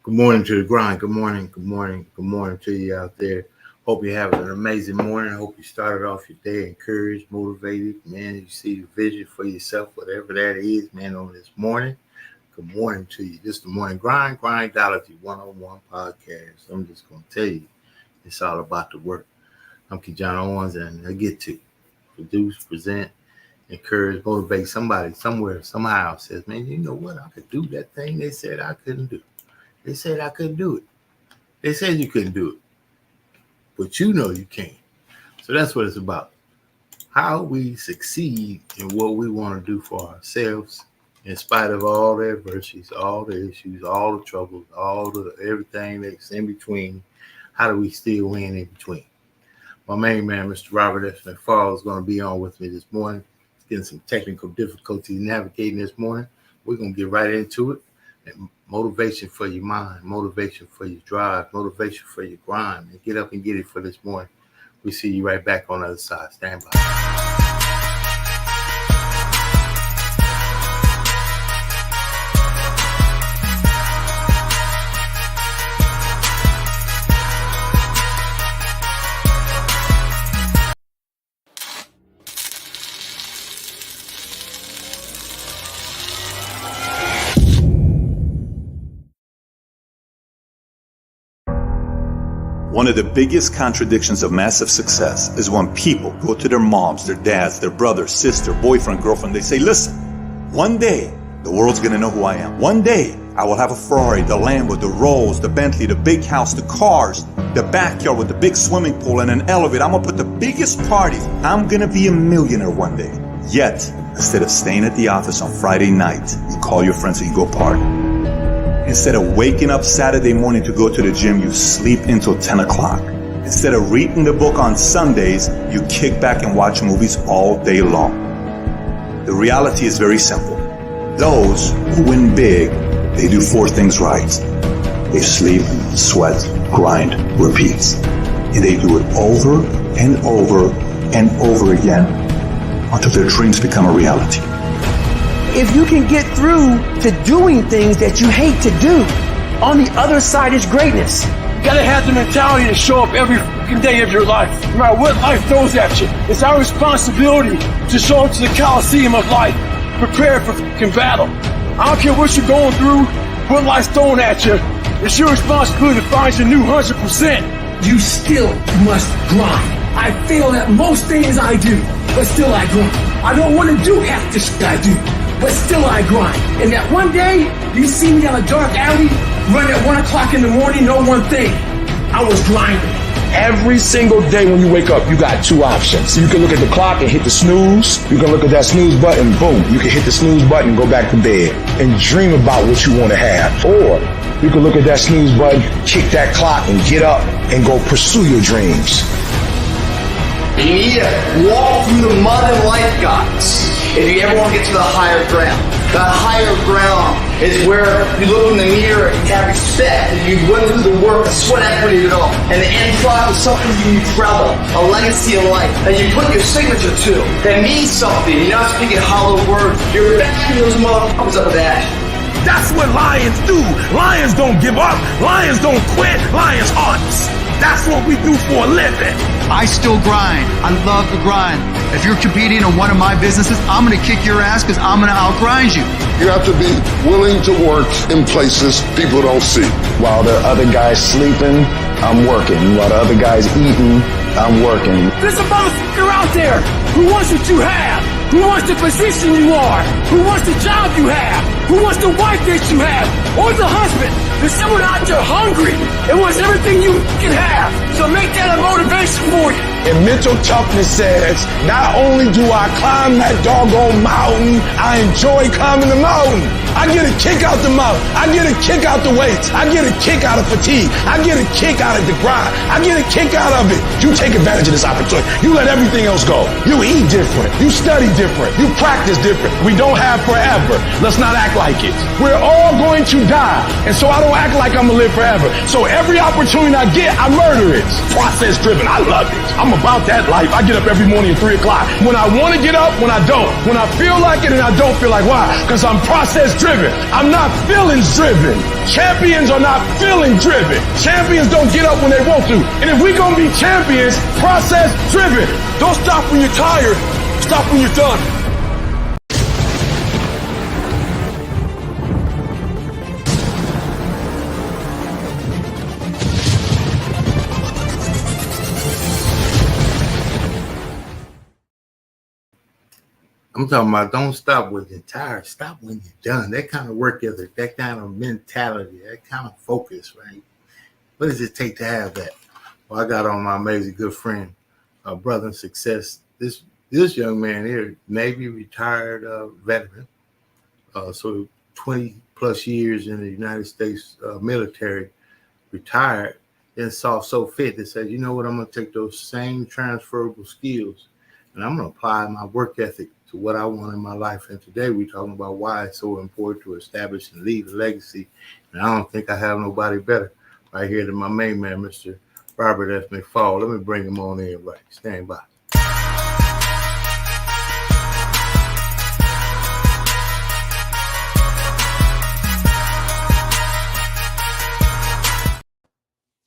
Good morning to the grind. Good morning to you out there. Hope you're having an amazing morning. I hope you started off your day encouraged, motivated. Man, you see the vision for yourself, whatever that is, man, on this morning. Good morning to you. This is the Morning Grind Grindology101 Podcast. I'm just going to tell you, it's all about the work. I'm KeJohnna Owens, and I get to produce, present, encourage, motivate somebody somewhere, somehow says, man, you know what? I could do that thing they said I couldn't do. They said I couldn't do it. They said you couldn't do it. But you know you can. So that's what it's about. How we succeed in what we want to do for ourselves, in spite of all the adversities, all the issues, all the troubles, everything that's in between. How do we still win in between? My main man, Mr. Robert F. McPhaul, is going to be on with me this morning. Getting some technical difficulties navigating this morning. We're going to get right into it. And motivation for your mind, motivation for your drive, motivation for your grind. And get up and get it for this morning. We see you right back on the other side. Stand by. One of the biggest contradictions of massive success is when people go to their moms, their dads, their brother, sister, boyfriend, girlfriend. They say, listen, one day the world's going to know who I am. One day I will have a Ferrari, the Lambo, the Rolls, the Bentley, the big house, the cars, the backyard with the big swimming pool and an elevator. I'm going to put the biggest parties. I'm going to be a millionaire one day. Yet, instead of staying at the office on Friday night, you call your friends and you go party. Instead of waking up Saturday morning to go to the gym, you sleep until 10 o'clock. Instead of reading the book on Sundays, you kick back and watch movies all day long. The reality is very simple. Those who win big, they do four things right. They sleep, sweat, grind, repeat. And they do it over and over and over again until their dreams become a reality. If you can get through to doing things that you hate to do, on the other side is greatness. You gotta have the mentality to show up every fucking day of your life, no matter what life throws at you. It's our responsibility to show up to the Coliseum of life, prepared for fucking battle. I don't care what you're going through, what life's throwing at you. It's your responsibility to find your new 100%. You still must grind. I fail at most things I do, but still I grind. I don't want to do half the shit I do, but still I grind. And that one day, you see me down a dark alley, run at 1 o'clock in the morning, know one thing. I was grinding. Every single day when you wake up, you got two options. You can look at the clock and hit the snooze. You can look at that snooze button, boom. You can hit the snooze button and go back to bed and dream about what you want to have. Or you can look at that snooze button, kick that clock and get up and go pursue your dreams. You need to walk through the mud and life, guys, if you ever want to get to the higher ground. That higher ground is where you look in the mirror and you have respect, and you went through the work, the sweat equity of it all. And the end product is something you travel, a legacy of life, that you put your signature to, that means something. You're not speaking hollow words. You're backing those motherfuckers up with action. That's what lions do. Lions don't give up. Lions don't quit. Lions hunt. That's what we do for a living. I still grind. I love the grind. If you're competing in one of my businesses, I'm going to kick your ass because I'm going to outgrind you. You have to be willing to work in places people don't see. While the other guy's sleeping, I'm working. While the other guy's eating, I'm working. There's a motherfucker out there who wants what you have, who wants the position you are, who wants the job you have, who wants the wife that you have, or the husband There's someone out there hungry and wants everything you can have. So make that a motivation for you. And mental toughness says, not only do I climb that doggone mountain, I enjoy climbing the mountain. I get a kick out the mountain. I get a kick out the weights. I get a kick out of fatigue. I get a kick out of the grind. I get a kick out of it. You take advantage of this opportunity. You let everything else go. You eat different. You study different. You practice different. We don't have forever. Let's not act like it. We're all going to die. And so I don't act like I'm going to live forever. So every opportunity I get, I murder it. Process driven. I love it. I'm about that life. I get up every morning at 3 o'clock. When I want to get up, when I don't. When I feel like it and I don't feel like, why? Because I'm process driven. I'm not feelings driven. Champions are not feeling driven. Champions don't get up when they want to. And if we're going to be champions, process driven. Don't stop when you're tired. Stop when you're done. I'm talking about don't stop when you're tired. Stop when you're done. That kind of work ethic, that kind of mentality, that kind of focus, right? What does it take to have that? Well, I got on my amazing good friend, brother in success. This young man here, Navy retired veteran. So 20 plus years in the United States military, retired, then saw so fit that said, you know what, I'm going to take those same transferable skills and I'm going to apply my work ethic to what I want in my life. And today we're talking about why it's so important to establish and leave a legacy. And I don't think I have nobody better right here than my main man, Mr. Robert F. McPhaul. Let me bring him on in, right? Stand by.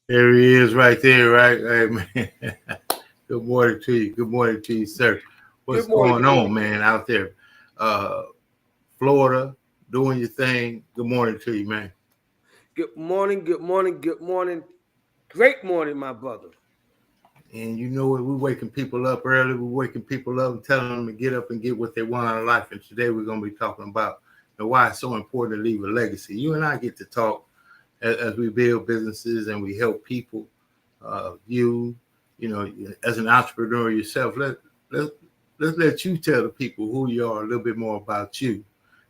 There he is right there, right? Hey, man. Good morning to you. Good morning to you, sir. What's going on, man, out there? Florida, doing your thing. Good morning to you, man. Good morning, good morning, good morning. Great morning, my brother. And you know what? We're waking people up early. We're waking people up and telling them to get up and get what they want out of life. And today we're going to be talking about why it's so important to leave a legacy. You and I get to talk as we build businesses and we help people. You know, as an entrepreneur yourself, let's let you tell the people who you are, a little bit more about you,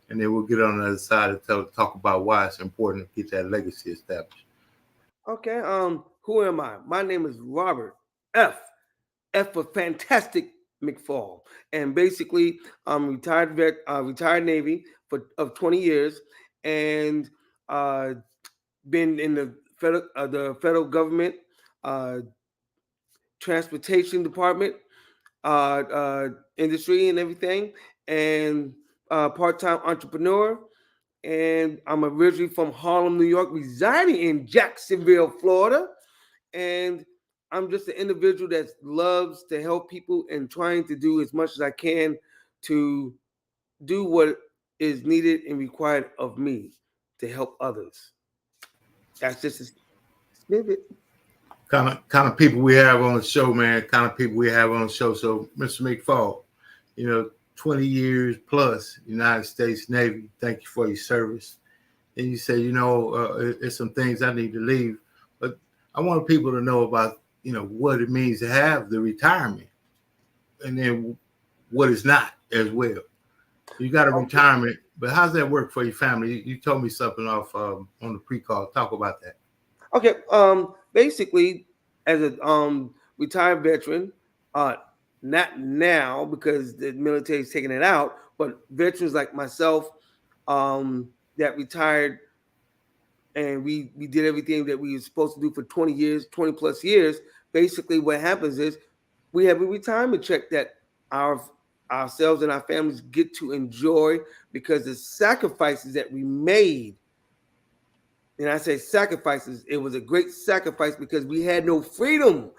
and then we'll get on the other side and talk about why it's important to get that legacy established. Okay. Who am I? My name is Robert F. for Fantastic McPhaul, and basically, I'm retired Navy of 20 years, and been in the federal government, transportation department, industry and everything, and part-time entrepreneur. And I'm originally from Harlem, New York, residing in Jacksonville, Florida. And I'm just an individual that loves to help people and trying to do as much as I can to do what is needed and required of me to help others. That's just a snippet. Kind of people we have on the show, man. So, Mr. McPhaul, 20 years plus, United States Navy. Thank you for your service. And you say, there's some things I need to leave, but I want people to know about, what it means to have the retirement, and then what it's not as well. You got a retirement, but how's that work for your family? You told me something off on the pre-call. Talk about that. Okay. Basically, as a retired veteran, not now because the military is taking it out, but veterans like myself that retired and we did everything that we were supposed to do for 20 plus years. Basically, what happens is we have a retirement check that ourselves and our families get to enjoy because the sacrifices that we made. And I say sacrifices, it was a great sacrifice because we had no freedom.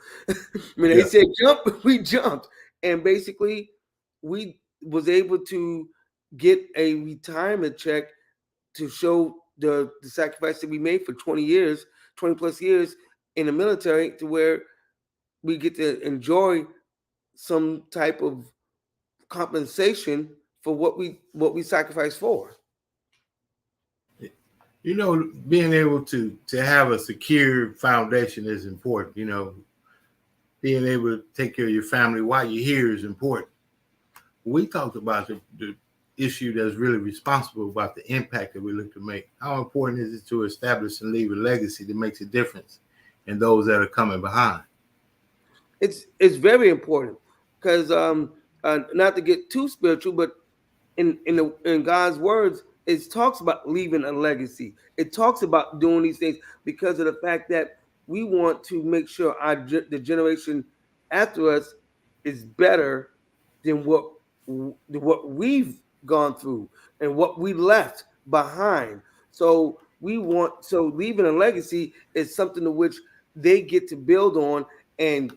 When they said jump, we jumped. And basically, we was able to get a retirement check to show the sacrifice that we made for 20 plus years in the military, to where we get to enjoy some type of compensation for what we sacrificed for. You know, being able to have a secure foundation is important. You know, being able to take care of your family while you're here is important. We talked about the issue that's really responsible about the impact that we look to make. How important is it to establish and leave a legacy that makes a difference in those that are coming behind? It's very important because not to get too spiritual, but in God's words, it talks about leaving a legacy. It talks about doing these things because of the fact that we want to make sure the generation after us is better than what we've gone through and what we left behind. So leaving a legacy is something to which they get to build on, and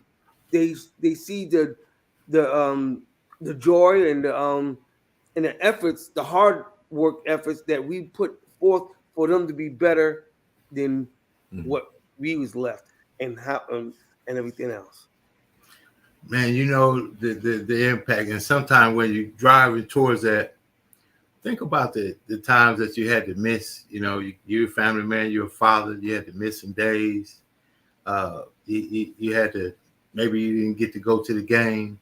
they see the joy and the efforts, the hard work efforts that we put forth for them to be better than what we was left and how and everything else. Man, you know, the impact. And sometimes when you're driving towards that, think about the times that you had to miss. You know, you're a family man, you're a father, you had to miss some days. You had to, maybe you didn't get to go to the game.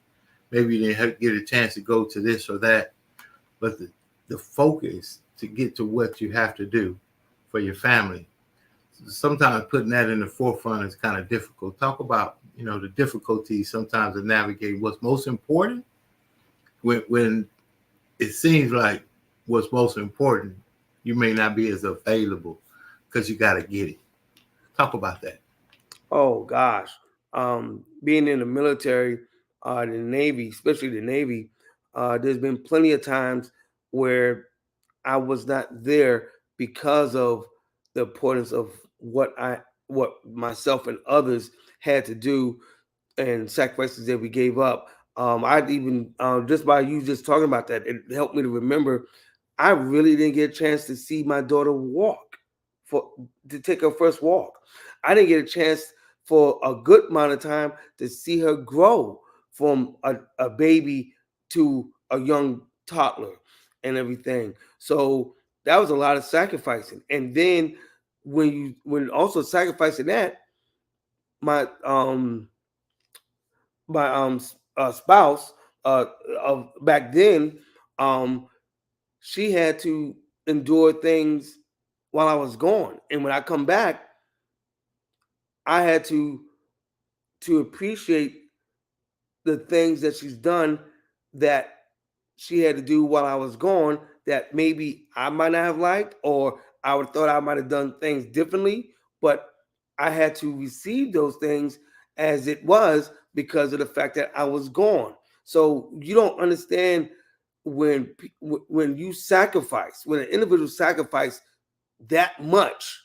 Maybe you didn't get a chance to go to this or that. But the focus to get to what you have to do for your family, sometimes putting that in the forefront is kind of difficult. Talk about, you know, the difficulties sometimes of navigating what's most important when it seems like what's most important, you may not be as available because you got to get it. Talk about that. Oh, gosh. Being in the military, the Navy, especially the Navy, there's been plenty of times where I was not there because of the importance of what myself and others had to do and sacrifices that we gave up. I'd even just by you just talking about that, it helped me to remember I really didn't get a chance to see my daughter to take her first walk. I didn't get a chance for a good amount of time to see her grow from a baby to a young toddler and everything. So that was a lot of sacrificing. And then when also sacrificing that, my spouse of back then, she had to endure things while I was gone. And when I come back, I had to appreciate the things that she's done that she had to do while I was gone that maybe I might not have liked, or I would thought I might have done things differently, but I had to receive those things as it was because of the fact that I was gone. So you don't understand when you sacrifice, when an individual sacrifice that much,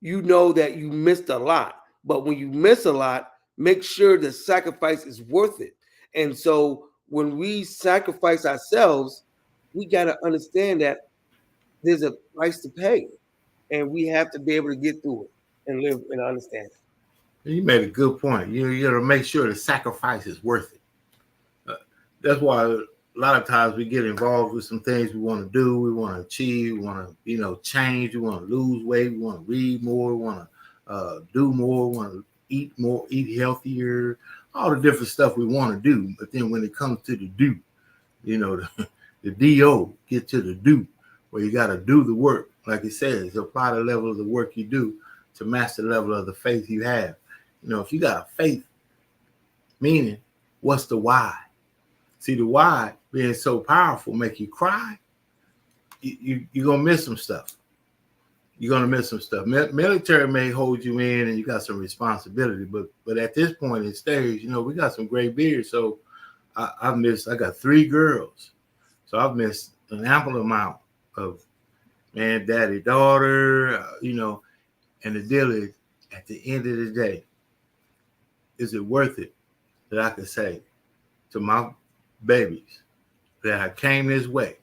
you know that you missed a lot. But when you miss a lot, make sure the sacrifice is worth it. And so when we sacrifice ourselves, we got to understand that there's a price to pay, and we have to be able to get through it and live and understand it. You made a good point. You got to make sure the sacrifice is worth it. That's why a lot of times we get involved with some things we want to do, we want to achieve, we want to, change, we want to lose weight, we want to read more, we want to do more, we want to eat more, eat healthier, all the different stuff we want to do. But then when it comes to the do, the D-O, get to the do, where you got to do the work. Like it says, apply the level of the work you do to match the level of the faith you have. If you got a faith, meaning what's the why? See, the why being so powerful make you cry. You're going to miss some stuff. You're going to miss some stuff. Military may hold you in and you got some responsibility, but at this point in stage, we got some gray beards. So I got 3 girls. So I've missed an ample amount of man, daddy, daughter, and the deal is at the end of the day, is it worth it that I can say to my babies that I came this way?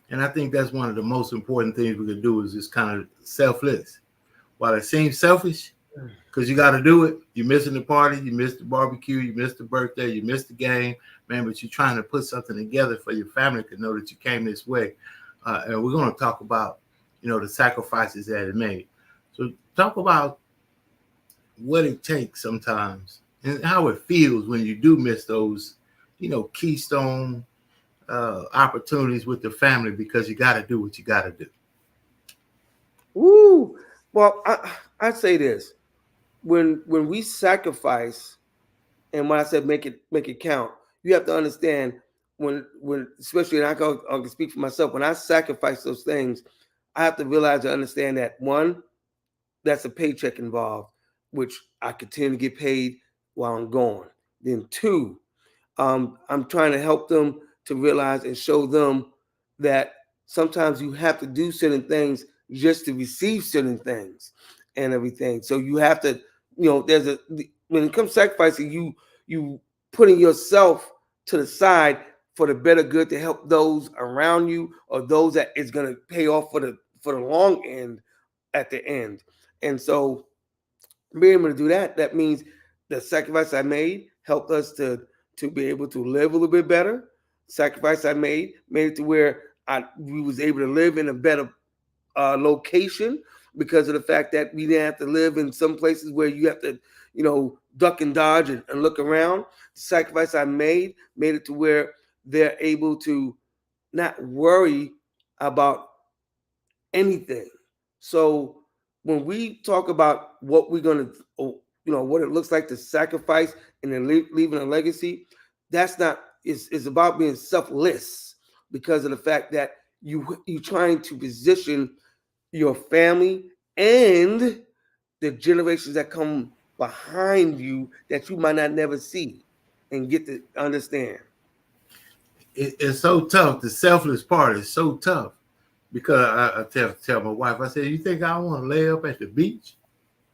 And I think that's one of the most important things we could do is just kind of selfless. While it seems selfish, because you got to do it, you're missing the party, you missed the barbecue, you missed the birthday, you missed the game, man, but you're trying to put something together for your family to know that you came this way. And we're going to talk about, the sacrifices that it made. So talk about what it takes sometimes and how it feels when you do miss those, keystone opportunities with the family, because you got to do what you got to do. Woo! Well, I say this: when we sacrifice, and when I said make it count, you have to understand when especially, and I can speak for myself. When I sacrifice those things, I have to realize and understand that one, that's a paycheck involved, which I continue to get paid while I'm gone. Then two, I'm trying to help them to realize and show them that sometimes you have to do certain things just to receive certain things and everything. So you have to, when it comes to sacrificing, you putting yourself to the side for the better good to help those around you, or those that is going to pay off for the long end at the end. And so being able to do that means the sacrifice I made helped us to be able to live a little bit better. Sacrifice I made it to where we was able to live in a better location, because of the fact that we didn't have to live in some places where you have to, duck and dodge and look around. The sacrifice I made it to where they're able to not worry about anything. So when we talk about what we're going to, what it looks like to sacrifice and then leaving a legacy, it's about being selfless, because of the fact that you're trying to position your family and the generations that come behind you that you might not never see and get to understand. It's so tough. The selfless part is so tough, because I tell my wife, I said, you think I want to lay up at the beach?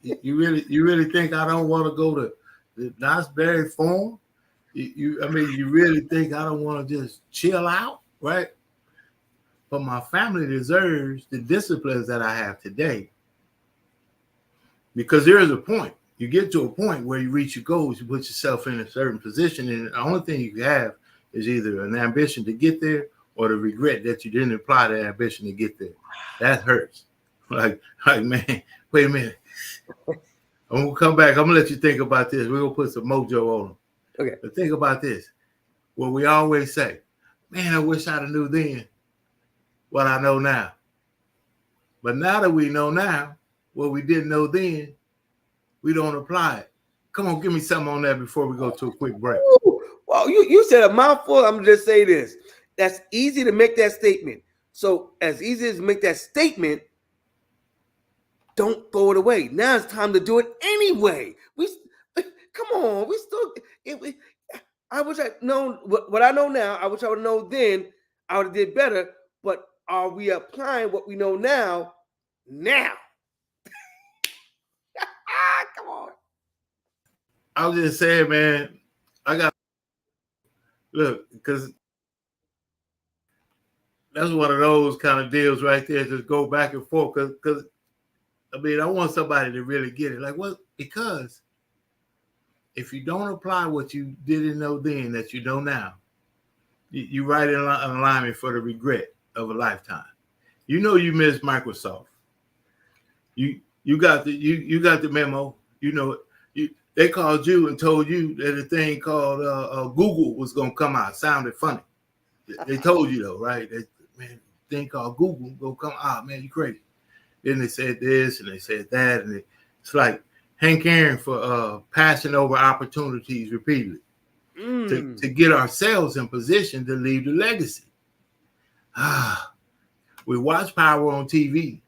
You really think I don't want to go to the Knott's Berry Farm? You really think I don't want to just chill out, right? But my family deserves the disciplines that I have today, because there is a point. You get to a point where you reach your goals, you put yourself in a certain position, and the only thing you have is either an ambition to get there or the regret that you didn't apply the ambition to get there. That hurts. Like man, wait a minute. I'm gonna come back. I'm gonna let you think about this. We're gonna put some mojo on them. Okay. But think about this. What we always say, man, I wish I'd have knew then what I know now. But now that we know now what we didn't know then, we don't apply it. Come on, give me something on that before we go to a quick break. Well, you said a mouthful. I'm gonna just say this. That's easy to make that statement. So as easy as to make that statement, don't throw it away. Now it's time to do it anyway. Come on. I wish I'd known what I know now. I wish I would have known then. I would have did better. But are we applying what we know now? Come on. I was just saying, man, because that's one of those kind of deals right there. Just go back and forth, because I want somebody to really get it. Like, what? Because if you don't apply what you didn't know then that you know now, you right in alignment for the regret of a lifetime. You missed Microsoft. You got the memo. They called you and told you that a thing called Google was gonna come out. Sounded funny. They told you though, right? Thing called Google gonna come out. Man, you crazy. Then they said this and they said that, and it's like Hank Aaron for passing over opportunities repeatedly to get ourselves in position to leave the legacy. We watch power on TV.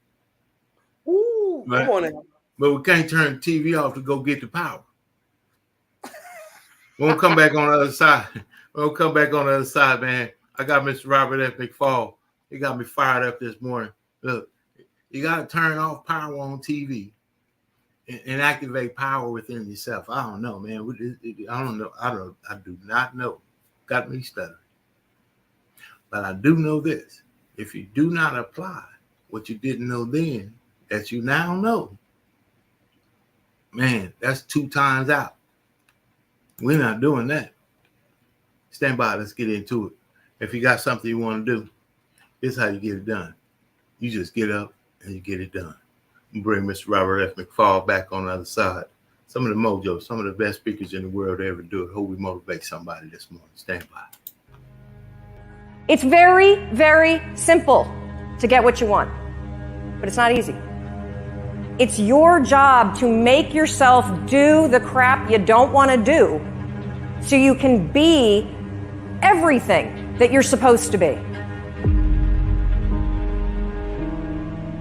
Ooh, right? Come on now. But we can't turn the TV off to go get the power. We'll come back on the other side. Man. I got Mr. Robert F. McPhaul. He got me fired up this morning. Look, you got to turn off power on TV and activate power within yourself. I don't know, man. I don't know. I do not know. Got me stuttering. But I do know this. If you do not apply what you didn't know then that you now know, man, that's 2 times out. We're not doing that. Stand by. Let's get into it. If you got something you want to do, this is how you get it done. You just get up and you get it done. We bring Mr. Robert F. McPhaul back on the other side. Some of the mojo, some of the best speakers in the world to ever do it. Hope we motivate somebody this morning. Stand by. It's very, very simple to get what you want, but it's not easy. It's your job to make yourself do the crap you don't want to do so you can be everything that you're supposed to be.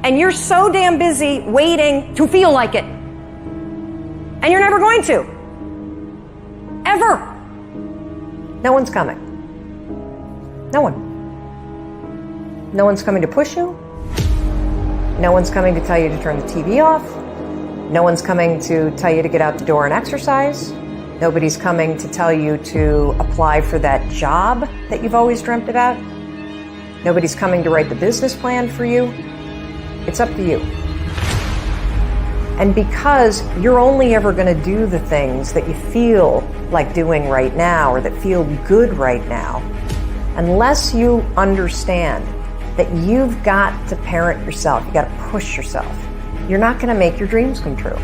And you're so damn busy waiting to feel like it. And you're never going to. Ever. No one's coming. No one. No one's coming to push you. No one's coming to tell you to turn the TV off. No one's coming to tell you to get out the door and exercise. Nobody's coming to tell you to apply for that job that you've always dreamt about. Nobody's coming to write the business plan for you. It's up to you. And because you're only ever going to do the things that you feel like doing right now or that feel good right now, unless you understand that you've got to parent yourself, you got to push yourself, you're not going to make your dreams come true.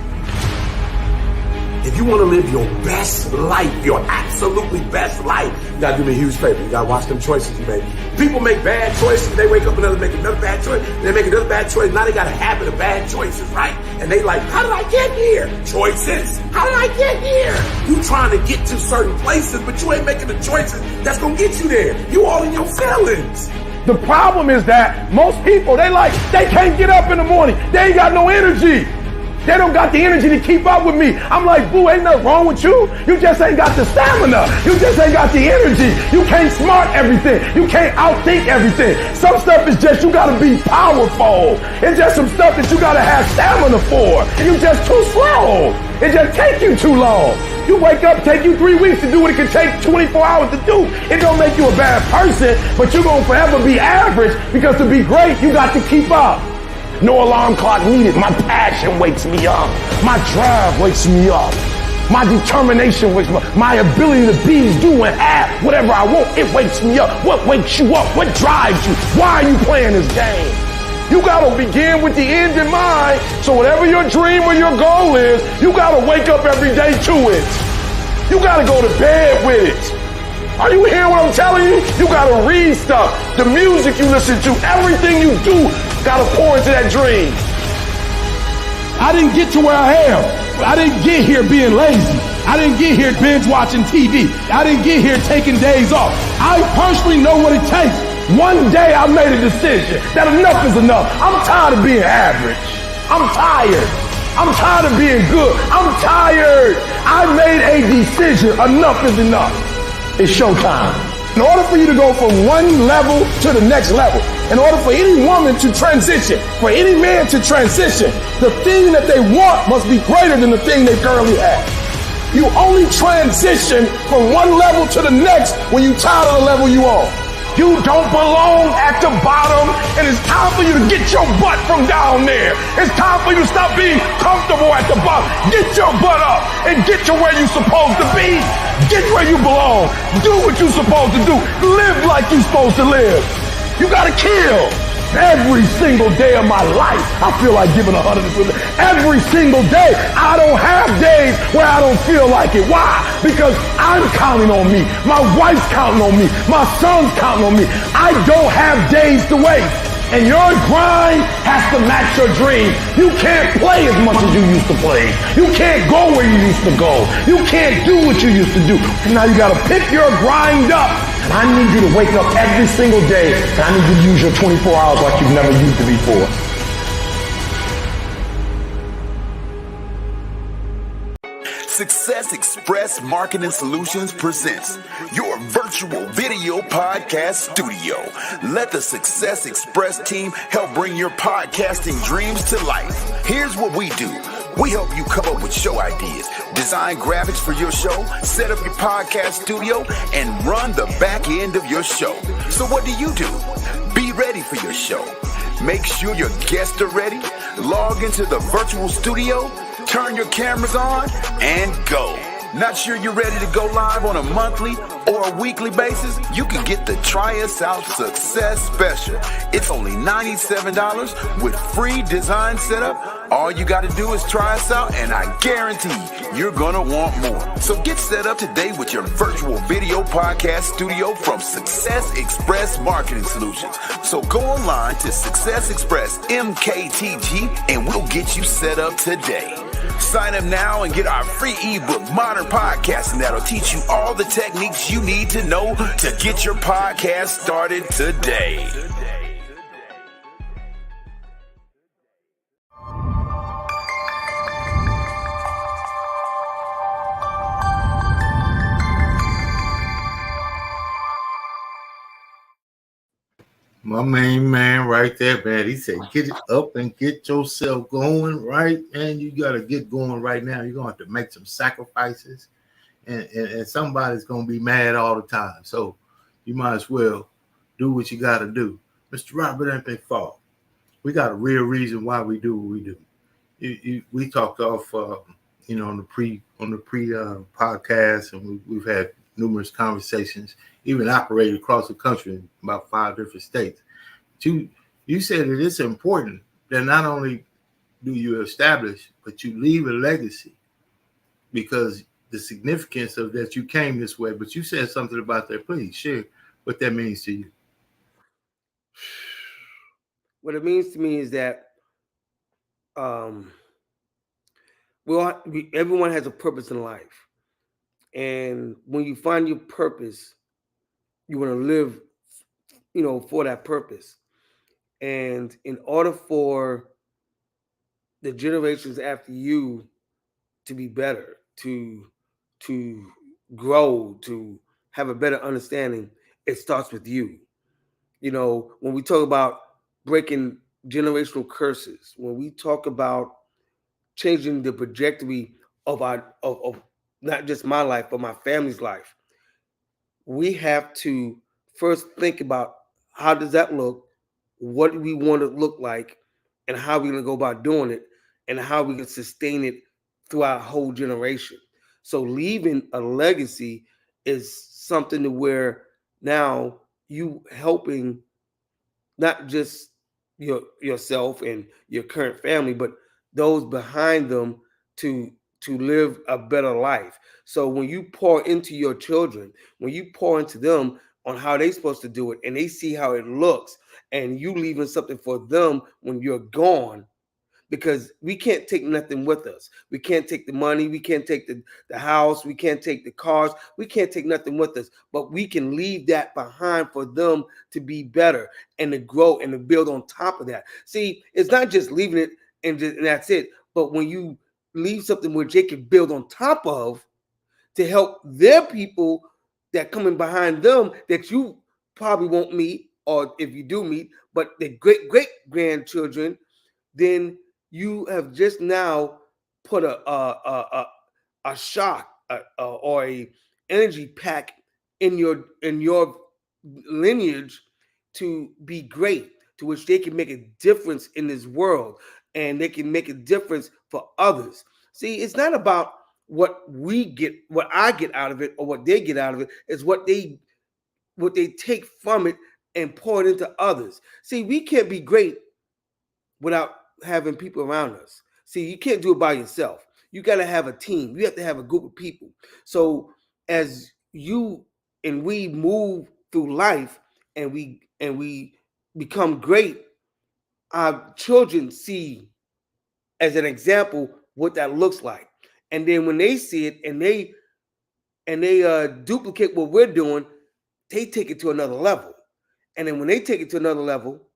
If you want to live your best life, your absolutely best life, you got to do me a huge favor. You got to watch them choices you make. People make bad choices. They wake up and make another bad choice. They make another bad choice. Now they got a habit of bad choices, right? And they like, how did I get here? Choices. How did I get here? You trying to get to certain places, but you ain't making the choices that's going to get you there. You all in your feelings. The problem is that most people, they can't get up in the morning. They ain't got no energy. They don't got the energy to keep up with me. I'm like, boo, ain't nothing wrong with you. You just ain't got the stamina. You just ain't got the energy. You can't smart everything. You can't outthink everything. Some stuff is just, you gotta be powerful. It's just some stuff that you gotta have stamina for. You just too slow. It just take you too long. You wake up, take you 3 weeks to do what it can take 24 hours to do. It don't make you a bad person, but you're gonna forever be average because to be great, you got to keep up. No alarm clock needed. My passion wakes me up. My drive wakes me up. My determination wakes me up. My ability to be, do, and have whatever I want, it wakes me up. What wakes you up? What drives you? Why are you playing this game? You gotta begin with the end in mind. So whatever your dream or your goal is, you gotta wake up every day to it. You gotta go to bed with it. Are you hearing what I'm telling you? You gotta read stuff. The music you listen to, everything you do, gotta pour into that dream. I didn't get to where I am. I didn't get here being lazy. I didn't get here binge watching TV. I didn't get here taking days off. I personally know what it takes. One day I made a decision that enough is enough. I'm tired of being average. I'm tired. I'm tired of being good. I'm tired. I made a decision. Enough is enough. It's showtime. In order for you to go from one level to the next level, in order for any woman to transition, for any man to transition, the thing that they want must be greater than the thing they currently have. You only transition from one level to the next when you're tired of the level you on. You don't belong at the bottom, and it's time for you to get your butt from down there. It's time for you to stop being comfortable at the bottom. Get your butt up and get to where you're supposed to be. Get where you belong. Do what you're supposed to do. Live like you're supposed to live. You gotta kill. Every single day of my life, I feel like giving 100%. Every single day, I don't have days where I don't feel like it. Why? Because I'm counting on me. My wife's counting on me. My son's counting on me. I don't have days to waste. And your grind has to match your dream. You can't play as much as you used to play. You can't go where you used to go. You can't do what you used to do. And now you gotta pick your grind up. And I need you to wake up every single day, and I need you to use your 24 hours like you've never used it before. Success Express Marketing Solutions presents your virtual video podcast studio. Let the Success Express team help bring your podcasting dreams to life. Here's what we do. We help you come up with show ideas, design graphics for your show, set up your podcast studio, and run the back end of your show. So what do? Be ready for your show. Make sure your guests are ready. Log into the virtual studio, turn your cameras on, and go. Not sure you're ready to go live on a monthly or a weekly basis, you can get the Try Us Out Success Special. It's only $97 with free design setup. All you got to do is try us out, and I guarantee you're going to want more. So get set up today with your virtual video podcast studio from Success Express Marketing Solutions. So go online to Success Express MKTG, and we'll get you set up today. Sign up now and get our free ebook, Modern Podcasting, that'll teach you all the techniques you need to know to get your podcast started today. My main man right there, man. He said, get it up and get yourself going, right? Man, you got to get going right now. You're going to have to make some sacrifices, and somebody's going to be mad all the time. So you might as well do what you got to do. Mr. Robert and McPhaul, we got a real reason why we do what we do. We talked off, on the pre podcast, and we've had numerous conversations, even operated across the country in about 5 different states. You said that it's important that not only do you establish, but you leave a legacy, because the significance of that you came this way. But you said something about that. Please share what that means to you. What it means to me is that everyone has a purpose in life. And when you find your purpose, you want to live, for that purpose. And in order for the generations after you to be better, to grow, to have a better understanding, it starts with you. When we talk about breaking generational curses, when we talk about changing the trajectory of not just my life, but my family's life, we have to first think about how does that look, what do we want to look like, and how we're going to go about doing it, and how we can sustain it throughout a whole generation. So leaving a legacy is something to where now you helping not just yourself and your current family, but those behind them to live a better life. So when you pour into your children, when you pour into them on how they're supposed to do it, and they see how it looks, and you leaving something for them when you're gone, because we can't take nothing with us. We can't take the money. We can't take the house. We can't take the cars. We can't take nothing with us, but we can leave that behind for them to be better and to grow and to build on top of that. See, it's not just leaving it and that's it, but when you leave something where they can build on top of to help their people that coming behind them that you probably won't meet, or if you do meet, but the great-great-grandchildren, then you have just now put a shock or a energy pack in your lineage to be great, to which they can make a difference in this world, and they can make a difference for others. See, it's not about what I get out of it, or what they get out of it. It's what they take from it and pour it into others. See, we can't be great without having people around us. See, you can't do it by yourself. You got to have a team. You have to have a group of people. So as you and we move through life and we become great, our children see as an example what that looks like. And then when they see it and they duplicate what we're doing, they take it to another level. And then when they take it to another level,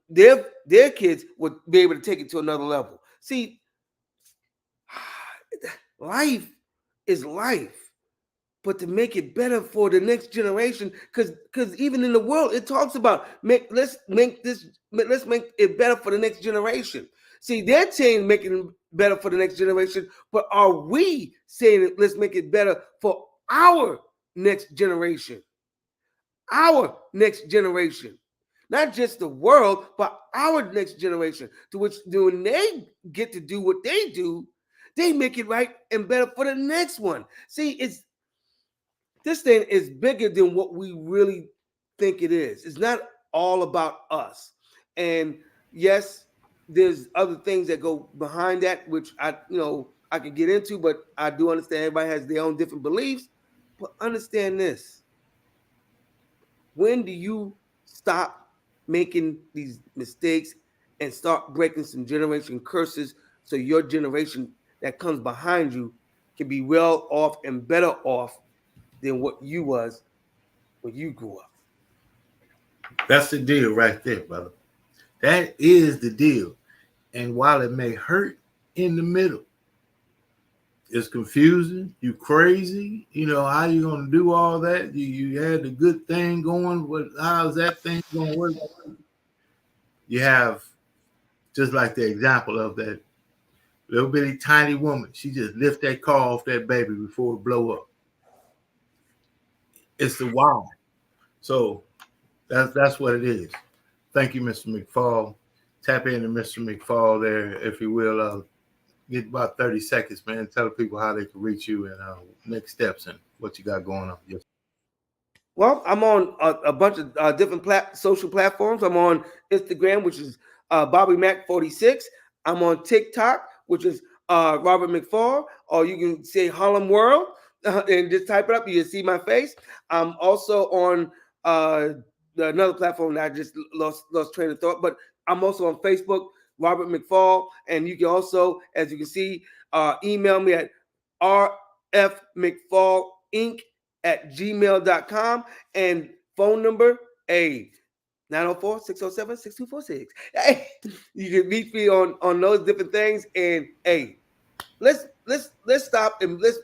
their kids would be able to take it to another level. See, life is life, but to make it better for the next generation, because even in the world it talks about let's make it better for the next generation. See, they're saying making it better for the next generation, but are we saying let's make it better for our next generation? Our next generation. Not just the world, but our next generation, to which when they get to do what they do, they make it right and better for the next one. See, this thing is bigger than what we really think it is. It's not all about us. And yes, there's other things that go behind that, which I can get into, but I do understand everybody has their own different beliefs. But understand this. When do you stop making these mistakes and start breaking some generation curses so your generation that comes behind you can be well off and better off than what you was when you grew up? That's the deal right there, brother. That is the deal. And while it may hurt in the middle, it's confusing. You crazy. How you going to do all that? You had the good thing going. How's that thing going to work? You have, just like the example of that little bitty tiny woman. She just lift that car off that baby before it blow up. It's the why. So that's what it is. Thank you, Mr. McPhaul. Tap into Mr. McPhaul there, if you will. Get about 30 seconds, man. Tell the people how they can reach you and next steps and what you got going on. Yes. Well, I'm on a bunch of different social platforms. I'm on Instagram, which is Bobby Mac 46. I'm on TikTok, which is Robert McPhaul, or you can say Harlem World and just type it up. You can see my face. I'm also on another platform that I just lost train of thought, but I'm also on Facebook, Robert McPhaul, and you can also, as you can see, email me at rfmcfaulinc@gmail.com and phone number 904-607-6246. Hey, you can meet me on those different things. And hey, let's stop and let's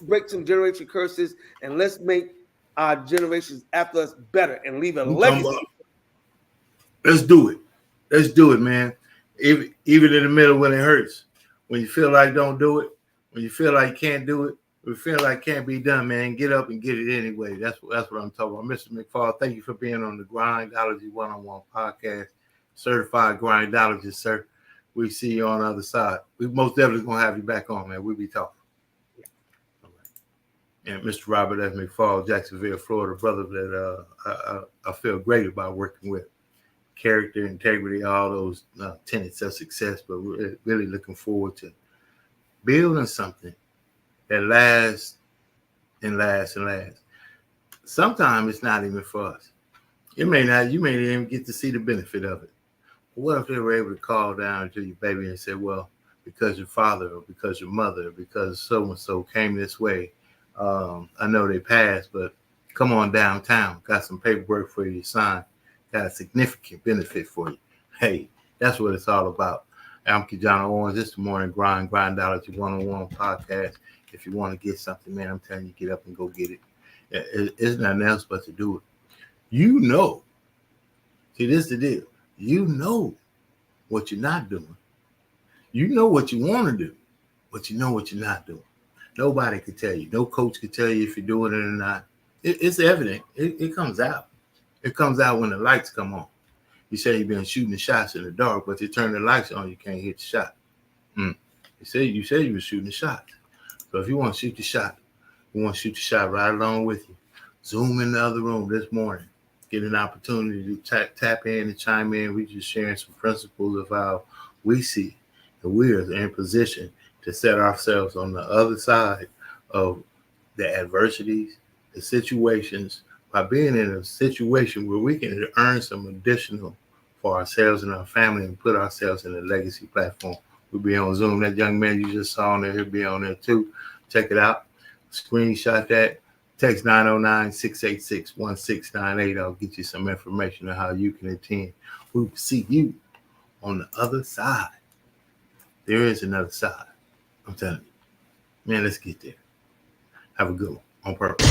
break some generation curses and let's make our generations after us better and leave a legacy. Let's do it. Let's do it, man. Even in the middle when it hurts, when you feel like don't do it, when you feel like you can't do it, when you feel like it can't be done, man, get up and get it anyway. That's what I'm talking about. Mr. McPhaul, thank you for being on the Grindology101 Podcast. Certified grindologist, sir. We see you on the other side. We most definitely going to have you back on, man. We'll be talking. All right. And Mr. Robert F. McPhaul, Jacksonville, Florida, brother that I feel great about working with. Character, integrity, all those tenets of success, but we're really looking forward to building something that lasts and lasts and lasts. Sometimes it's not even for us. You may not even get to see the benefit of it. But what if they were able to call down to your baby and say, well, because your father or because your mother or because so-and-so came this way, I know they passed, but come on downtown, got some paperwork for you to sign. Got a significant benefit for you. Hey, that's what it's all about. I'm KeJohnna Owens. This is the Morning Grind Grindology101 Podcast. If you want to get something, man, I'm telling you, get up and go get it. It's nothing else but to do it. See, this is the deal. You know what you're not doing. You know what you want to do, but you know what you're not doing. Nobody can tell you. No coach can tell you if you're doing it or not. It's evident. It comes out. It comes out when the lights come on. You say you've been shooting the shots in the dark, but you turn the lights on, you can't hit the shot. You said you were shooting the shot. So if you want to shoot the shot, we want to shoot the shot right along with you. Zoom in the other room this morning. Get an opportunity to tap in and chime in. We just sharing some principles of how we see that we are in position to set ourselves on the other side of the adversities, the situations, by being in a situation where we can earn some additional for ourselves and our family and put ourselves in a legacy platform. We'll be on Zoom. That young man you just saw on there, he'll be on there too. Check it out. Screenshot that. Text 909-686-1698. I'll get you some information on how you can attend. We'll see you on the other side. There is another side. I'm telling you. Man, let's get there. Have a good one. On purpose.